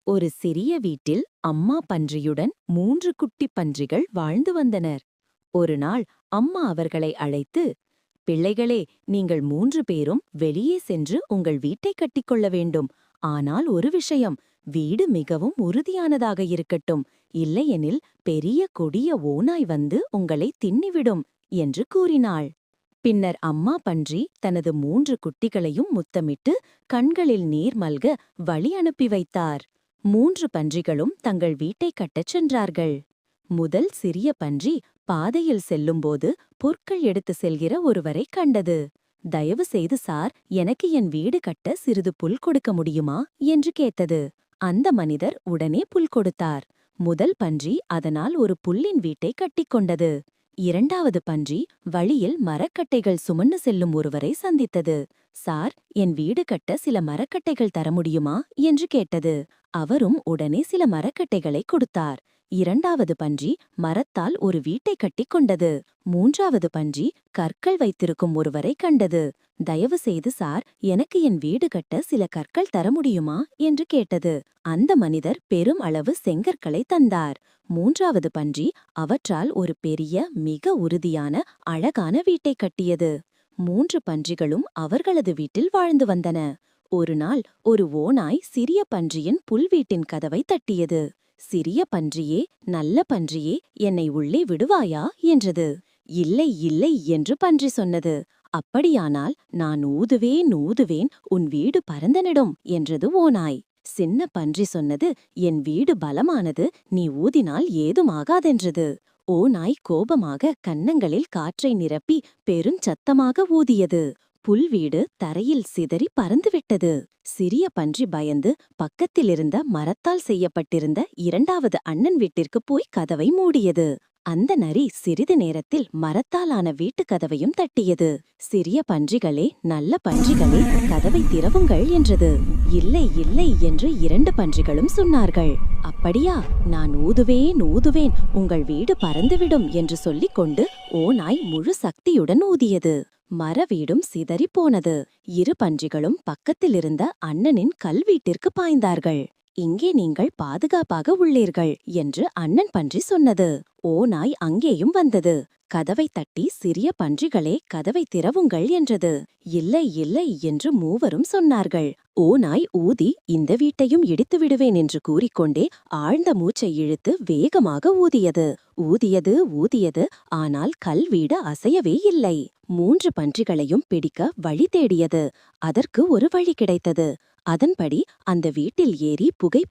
ஒரு சிறிய வீட்டில் அம்மா பன்றியுடன் 3 குட்டிப் பன்றிகள் வாழ்ந்து வந்தனர். ஒரு நாள் அம்மா அவர்களை அழைத்து, பிள்ளைகளே, நீங்கள் 3 பேரும் வெளியே சென்று உங்கள் வீட்டைக் கட்டிக்கொள்ள வேண்டும். ஆனால் ஒரு விஷயம், வீடு மிகவும் உறுதியானதாக இருக்கட்டும். இல்லையெனில் பெரிய கொடிய ஓநாய் வந்து உங்களை தின்னிவிடும் என்று கூறினாள். பின்னர் அம்மா பன்றி தனது 3 குட்டிகளையும் முத்தமிட்டு கண்களில் நீர் மல்க வழி அனுப்பி வைத்தார். 3 பன்றிகளும் தங்கள் வீட்டைக் கட்டச் சென்றார்கள். முதல் சிறிய பன்றி பாதையில் செல்லும்போது புற்கள் எடுத்து செல்கிற ஒருவரைக் கண்டது. தயவு செய்து சார், எனக்கு என் வீடு கட்ட சிறிது புல் கொடுக்க முடியுமா என்று கேட்டது. அந்த மனிதர் உடனே புல் கொடுத்தார். முதல் பன்றி அதனால் ஒரு புல்லின் வீட்டை கட்டிக்கொண்டது. இரண்டாவது பன்றி வழியில் மரக்கட்டைகள் சுமந்து செல்லும் ஒருவரை சந்தித்தது. சார், என் வீடு கட்ட சில மரக்கட்டைகள் தர முடியுமா என்று கேட்டது. அவரும் உடனே சில மரக்கட்டைகளை கொடுத்தார். இரண்டாவது பன்றி மரத்தால் ஒரு வீட்டை கட்டிக் கொண்டது. மூன்றாவது பன்றி கற்கள் வைத்திருக்கும் ஒருவரை கண்டது. தயவு செய்து சார், எனக்கு என் வீடு கட்ட சில கற்கள் தர முடியுமா என்று கேட்டது. அந்த மனிதர் பெரும் அளவு செங்கற்களை தந்தார். மூன்றாவது பன்றி அவற்றால் ஒரு பெரிய, மிக உறுதியான, அழகான வீட்டை கட்டியது. 3 பன்றிகளும் அவர்களது வீட்டில் வாழ்ந்து வந்தன. ஒரு நாள் ஒரு ஓநாய் சிறிய பன்றியின் புல்வீட்டின் கதவை தட்டியது. சிறிய பன்றியே, நல்ல பன்றியே, என்னை உள்ளே விடுவாயா என்றது. இல்லை இல்லை என்று பன்றி சொன்னது. அப்படியானால் நான் ஊதுவேன் ஊதுவேன், உன் வீடு பறந்தனிடும் என்றது ஓநாய். சின்ன பன்றி சொன்னது, என் வீடு பலமானது, நீ ஊதினால் ஏதுமாகாதென்றது. ஓநாய் கோபமாக கன்னங்களில் காற்றை நிரப்பி பெருஞ்சத்தமாக ஊதியது. புல்வீடு தரையில் சிதறி பறந்துவிட்டது. சிறிய பன்றி பயந்து பக்கத்திலிருந்த மரத்தால் செய்யப்பட்டிருந்த இரண்டாவது அண்ணன் வீட்டிற்கு போய் கதவை மூடியது. அந்த நரி சிறிது நேரத்தில் மரத்தாலான வீட்டு கதவையும் தட்டியது. சிறிய பன்றிகளே, நல்ல பன்றிகளே, கதவை திறவுங்கள் என்றது. இல்லை இல்லை என்று 2 பன்றிகளும் சொன்னார்கள். அப்படியா, நான் ஊதுவேன் ஊதுவேன், உங்கள் வீடு பறந்துவிடும் என்று சொல்லிக் கொண்டு ஓநாய் முழு சக்தியுடன் ஊதியது. மர வீடும் சிதறி போனது. 2 பன்றிகளும் பக்கத்திலிருந்த அண்ணனின் கல்வீட்டிற்கு பாய்ந்தார்கள். இங்கே நீங்கள் பாதுகாப்பாக உள்ளீர்கள் என்று அண்ணன் பன்றி சொன்னது. ஓநாய் அங்கேயும் வந்தது. கதவை தட்டி, சிறிய பன்றிகளே, கதவை திறவுங்கள் என்றது. இல்லை இல்லை என்று மூவரும் சொன்னார்கள். ஓநாய் ஊதி இந்த வீட்டையும் இடித்து விடுவேன் என்று கூறிக்கொண்டே ஆழ்ந்த மூச்சை இழுத்து வேகமாக ஊதியது. ஊதியது ஊதியது, ஆனால் கல்வீடு அசையவே இல்லை. 3 பன்றிகளையும் பிடிக்க வழி தேடியது. அதற்கு ஒரு வழி கிடைத்தது. அதன்படி அந்த வீட்டில் ஏறி புகை